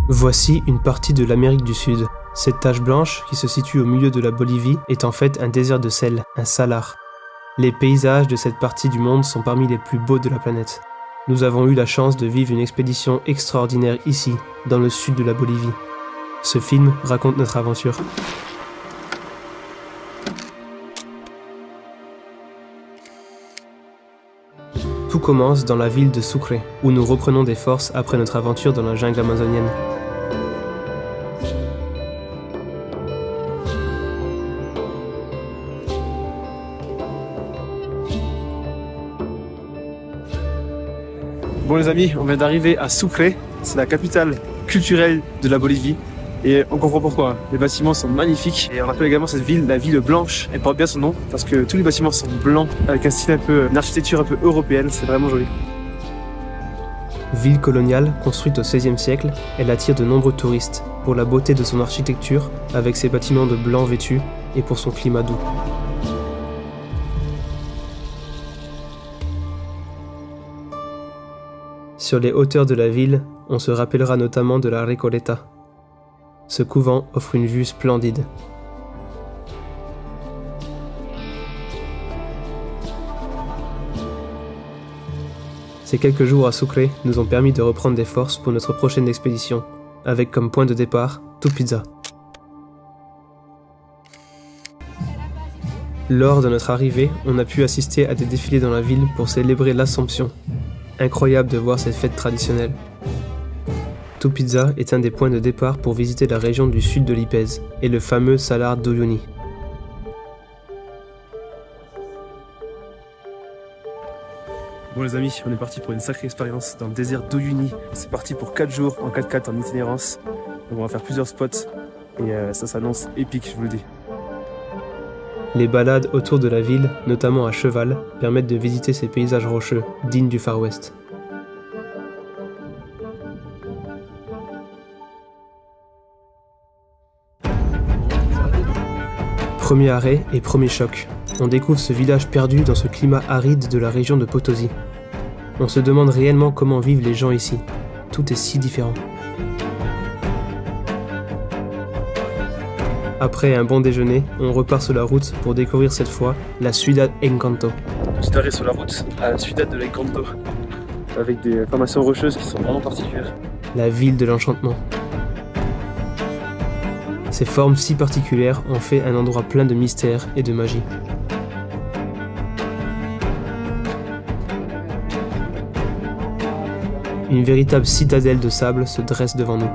Voici une partie de l'Amérique du Sud. Cette tache blanche, qui se situe au milieu de la Bolivie, est en fait un désert de sel, un salar. Les paysages de cette partie du monde sont parmi les plus beaux de la planète. Nous avons eu la chance de vivre une expédition extraordinaire ici, dans le sud de la Bolivie. Ce film raconte notre aventure. Tout commence dans la ville de Sucre, où nous reprenons des forces après notre aventure dans la jungle amazonienne. Bon les amis, on vient d'arriver à Sucre, c'est la capitale culturelle de la Bolivie. Et on comprend pourquoi, les bâtiments sont magnifiques. Et on appelle également cette ville la ville blanche. Elle porte bien son nom parce que tous les bâtiments sont blancs, avec un style un peu, une architecture un peu européenne, c'est vraiment joli. Ville coloniale, construite au XVIe siècle, elle attire de nombreux touristes, pour la beauté de son architecture, avec ses bâtiments de blanc vêtus, et pour son climat doux. Sur les hauteurs de la ville, on se rappellera notamment de la Recoleta. Ce couvent offre une vue splendide. Ces quelques jours à Sucre nous ont permis de reprendre des forces pour notre prochaine expédition, avec comme point de départ Tupizza. Lors de notre arrivée, on a pu assister à des défilés dans la ville pour célébrer l'Assomption. Incroyable de voir cette fête traditionnelle. Tupizza est un des points de départ pour visiter la région du sud de Lipez et le fameux Salar d'Uyuni. Bon les amis, on est parti pour une sacrée expérience dans le désert d'Uyuni. C'est parti pour 4 jours en 4x4 en itinérance. Donc on va faire plusieurs spots et ça s'annonce épique, je vous le dis. Les balades autour de la ville, notamment à cheval, permettent de visiter ces paysages rocheux, dignes du Far West. Premier arrêt et premier choc. On découvre ce village perdu dans ce climat aride de la région de Potosí. On se demande réellement comment vivent les gens ici. Tout est si différent. Après un bon déjeuner, on repart sur la route pour découvrir cette fois la Ciudad Encanto. Petit arrêt sur la route à la Ciudad de l'Encanto, avec des formations rocheuses qui sont vraiment particulières. La ville de l'enchantement. Ces formes si particulières en fait un endroit plein de mystère et de magie. Une véritable citadelle de sable se dresse devant nous.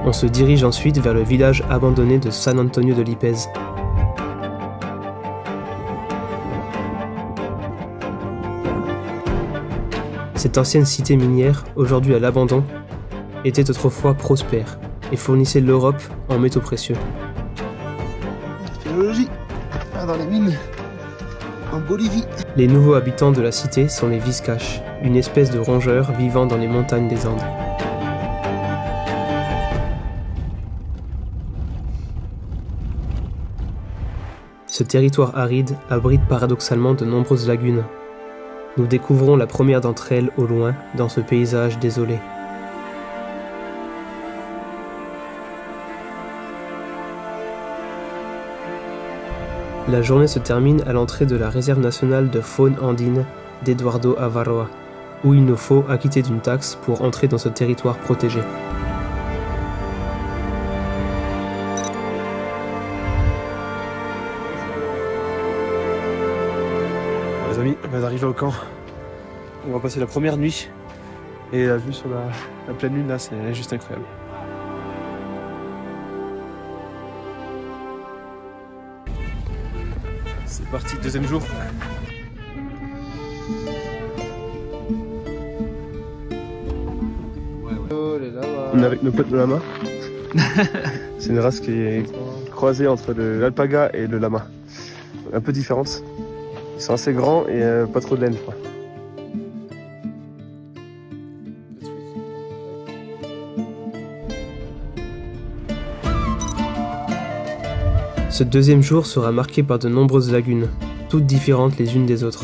On se dirige ensuite vers le village abandonné de San Antonio de Lipez. Cette ancienne cité minière, aujourd'hui à l'abandon, était autrefois prospère et fournissait l'Europe en métaux précieux. Archéologie dans les mines en Bolivie. Les nouveaux habitants de la cité sont les Vizcaches, une espèce de rongeurs vivant dans les montagnes des Andes. Ce territoire aride abrite paradoxalement de nombreuses lagunes. Nous découvrons la première d'entre elles au loin, dans ce paysage désolé. La journée se termine à l'entrée de la réserve nationale de faune andine d'Eduardo Avaroa, où il nous faut acquitter d'une taxe pour entrer dans ce territoire protégé. Les amis, on vient d'arriver au camp. On va passer la première nuit. Et la vue sur la pleine lune là, c'est juste incroyable. C'est parti, deuxième jour. On est avec nos potes de lama. C'est une race qui est croisée entre l'alpaga et le lama. Un peu différente. Ils sont assez grands et pas trop de laine, quoi. Ce deuxième jour sera marqué par de nombreuses lagunes, toutes différentes les unes des autres.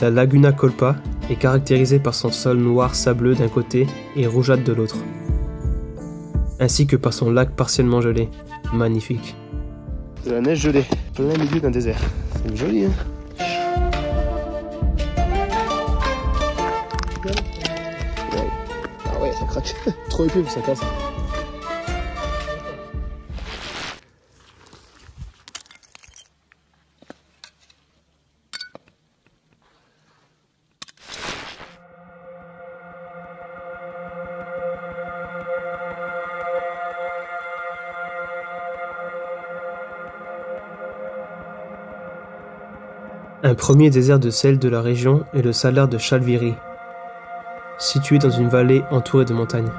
La Laguna Colpa est caractérisée par son sol noir sableux d'un côté et rougeâtre de l'autre, ainsi que par son lac partiellement gelé, magnifique. De la neige gelée, plein milieu d'un désert. C'est joli, hein? Ouais. Ah ouais, ça craque. Trop épais pour ça casse. Un premier désert de sel de la région est le salar de Chalviri, situé dans une vallée entourée de montagnes.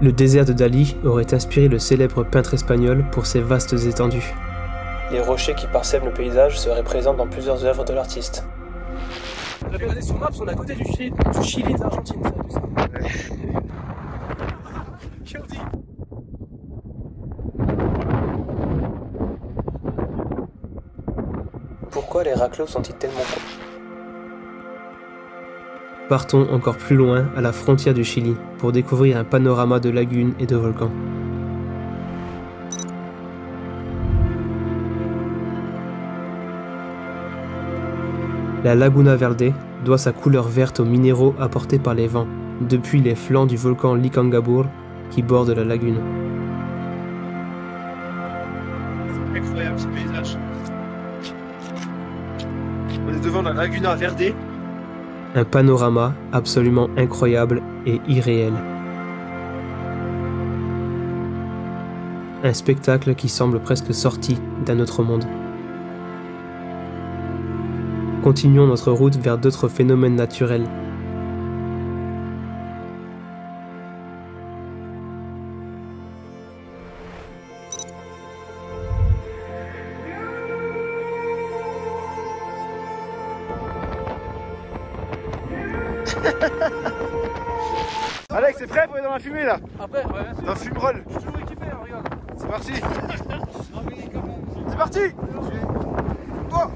Le désert de Dali aurait inspiré le célèbre peintre espagnol pour ses vastes étendues. Les rochers qui parsèment le paysage seraient présents dans plusieurs œuvres de l'artiste. On a regardé sur Maps, on est à côté du Chili et de l'Argentine, ça, tout ça. Pourquoi les raclos sont-ils tellement courts? Partons encore plus loin, à la frontière du Chili, pour découvrir un panorama de lagunes et de volcans. La Laguna Verde doit sa couleur verte aux minéraux apportés par les vents, depuis les flancs du volcan Licangabour qui borde la lagune. C'est incroyable ce paysage. On est devant la Laguna Verde. Un panorama absolument incroyable et irréel. Un spectacle qui semble presque sorti d'un autre monde. Continuons notre route vers d'autres phénomènes naturels. Alex, c'est prêt pour aller dans la fumée là? Après, ouais, bien sûr. Dans le fumerol. Je suis toujours équipé, hein, regarde. C'est parti. C'est parti. Oh.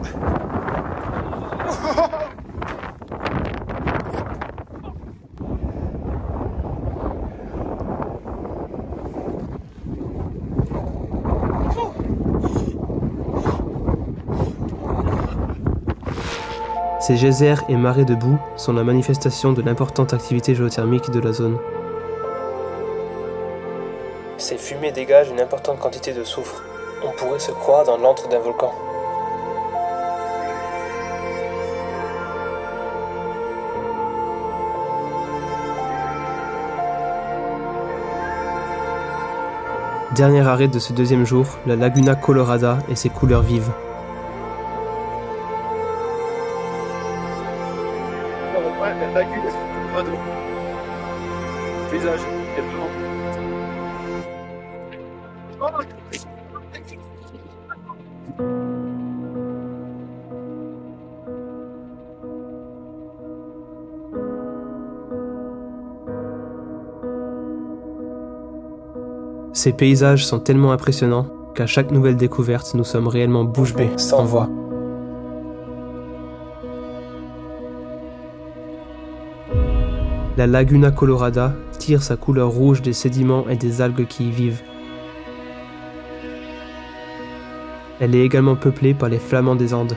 Ces geysers et marées de boue sont la manifestation de l'importante activité géothermique de la zone. Ces fumées dégagent une importante quantité de soufre. On pourrait se croire dans l'antre d'un volcan. Dernier arrêt de ce deuxième jour, la Laguna Colorada et ses couleurs vives. Ouais, la lagune, pas d'eau. Paysage, il y a vraiment. Ces paysages sont tellement impressionnants qu'à chaque nouvelle découverte, nous sommes réellement bouche bée, sans voix. La Laguna Colorada tire sa couleur rouge des sédiments et des algues qui y vivent. Elle est également peuplée par les flamands des Andes.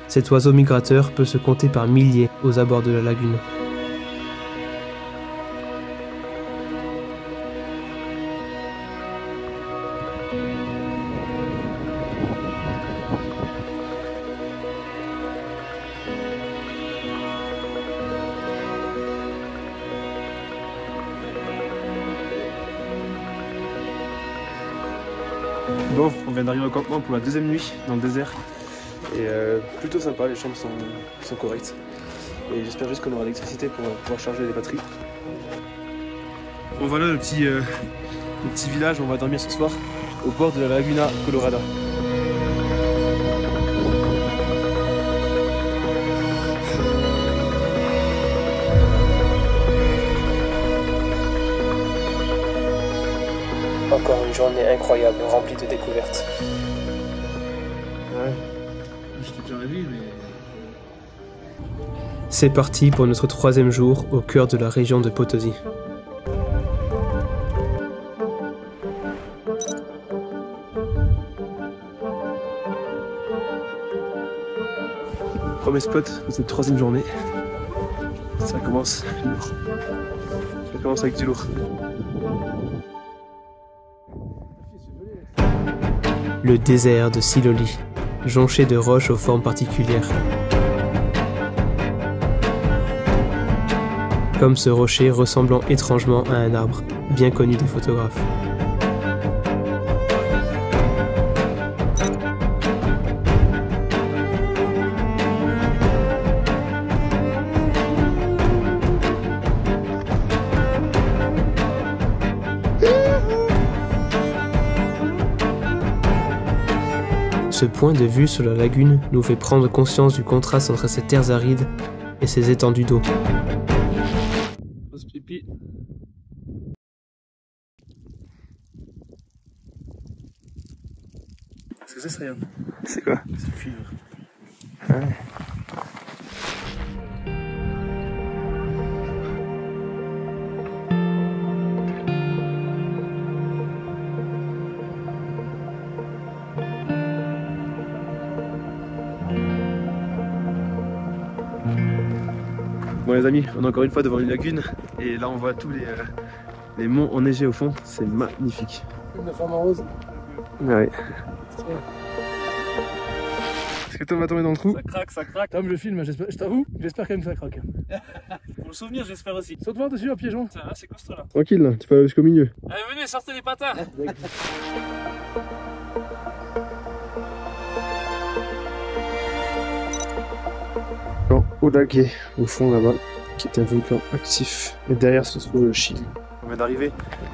Cet oiseau migrateur peut se compter par milliers aux abords de la lagune. Bon, on vient d'arriver au campement pour la deuxième nuit dans le désert. Et plutôt sympa, les chambres sont correctes. Et j'espère juste qu'on aura l'électricité pour pouvoir charger les batteries. Bon voilà le petit village où on va dormir ce soir, au bord de la Laguna Colorada. Encore une journée incroyable, remplie de découvertes. Ouais, je t'ai déjà vu, mais... C'est parti pour notre 3e jour au cœur de la région de Potosí. Premier spot de cette 3e journée. Ça commence lourd. Ça commence avec du lourd. Le désert de Siloli, jonché de roches aux formes particulières. Comme ce rocher ressemblant étrangement à un arbre, bien connu des photographes. Ce point de vue sur la lagune nous fait prendre conscience du contraste entre ces terres arides et ces étendues d'eau. Pause pipi. Est-ce que c'est rien? C'est quoi? C'est cuivre. Ouais. Bon les amis, on est encore une fois devant une lagune et là on voit tous les monts enneigés au fond, c'est magnifique. Une femme en rose. Ouais. Est-ce que Tom va tomber dans le trou? Ça craque, ça craque. Tom, je filme, je t'avoue, j'espère quand même que ça craque. Pour le souvenir, j'espère aussi. Saute voir dessus à pieds joints. Tiens, c'est costaud là. Tranquille là, tu peux aller jusqu'au milieu. Allez, venez, sortez les patins. Olagué au fond là-bas, qui est un volcan actif. Et derrière se trouve le Chili. On vient d'arriver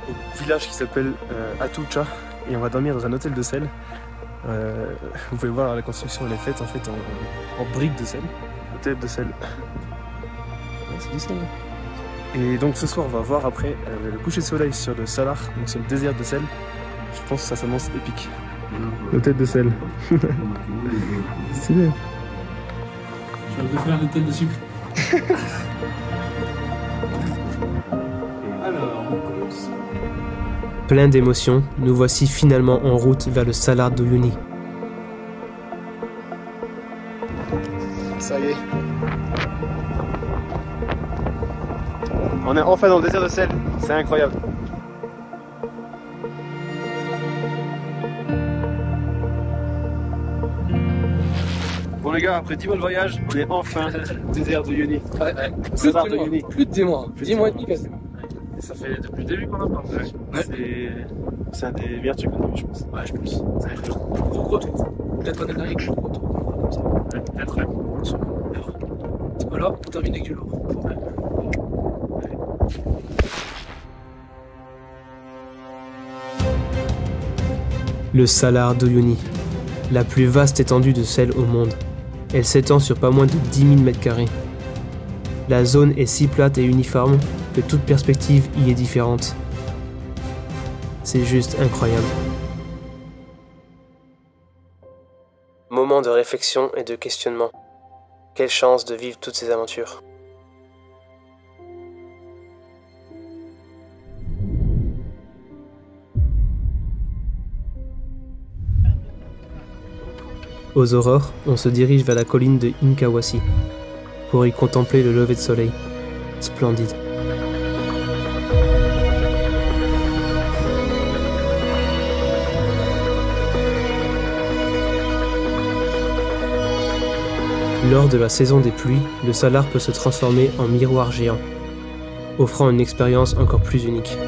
au village qui s'appelle Atucha et on va dormir dans un hôtel de sel. Vous pouvez voir la construction elle est faite en fait en briques de sel. Hôtel de sel. Ouais, c'est du sel. Et donc ce soir on va voir après le coucher de soleil sur le Salar, donc sur le désert de sel. Je pense que ça s'annonce épique. L'hôtel de sel. Stylé. Je vais faire le tête de sucre. Alors, on commence. Plein d'émotions, nous voici finalement en route vers le Salar d'Uyuni. Ça y est. On est enfin dans le désert de sel, c'est incroyable. Bon les gars, après 10 mois de voyage, on est enfin au désert de Uyuni. Ouais. Désert de Uyuni. Plus de 10 mois. 10 mois et demi quasiment. Et ça fait depuis le début qu'on en parle. C'est un des meilleurs trucs qu'on a vu, je pense. Ouais, je pense. Ça va être gros retour. Peut-être en Amérique, je retour. Comme ça. Peut-être, ouais. Voilà, on termine avec du lourd. Le Salar d'Uyuni, la plus vaste étendue de sel au monde. Elle s'étend sur pas moins de 10 000 m². La zone est si plate et uniforme que toute perspective y est différente. C'est juste incroyable. Moment de réflexion et de questionnement. Quelle chance de vivre toutes ces aventures. Aux aurores, on se dirige vers la colline de Inkawasi pour y contempler le lever de soleil. Splendide. Lors de la saison des pluies, le salar peut se transformer en miroir géant, offrant une expérience encore plus unique.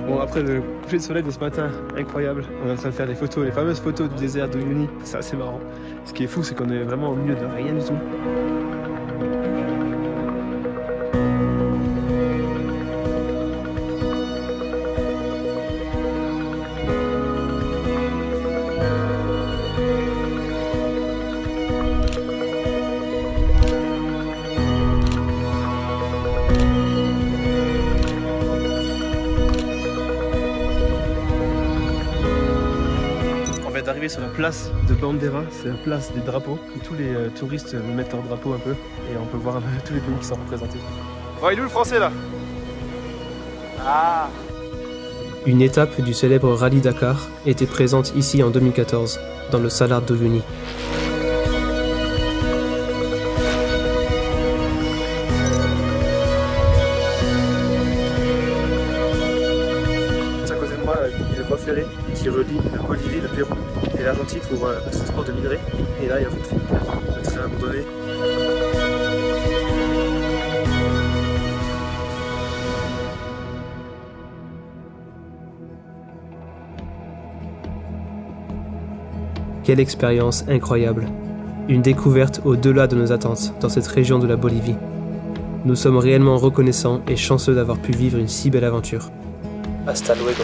Bon, après le coucher de soleil de ce matin, incroyable. On est en train de faire des photos, les fameuses photos du désert d'Uyuni. C'est assez marrant. Ce qui est fou, c'est qu'on est vraiment au milieu de rien du tout. D'arriver sur la place de Bandera, c'est la place des drapeaux où tous les touristes mettent leur drapeau un peu et on peut voir un peu tous les pays qui sont représentés. Oh, il est où le français là? Ah! Une étape du célèbre Rallye Dakar était présente ici en 2014, dans le Salar d'Uyuni. À côté de moi, il y a le voie ferrée qui relie la Bolivie, le Pérou et l'Argentine pour le transport de minerais. Et là, il y a un train abandonné. Quelle expérience incroyable! Une découverte au-delà de nos attentes dans cette région de la Bolivie. Nous sommes réellement reconnaissants et chanceux d'avoir pu vivre une si belle aventure. Hasta luego!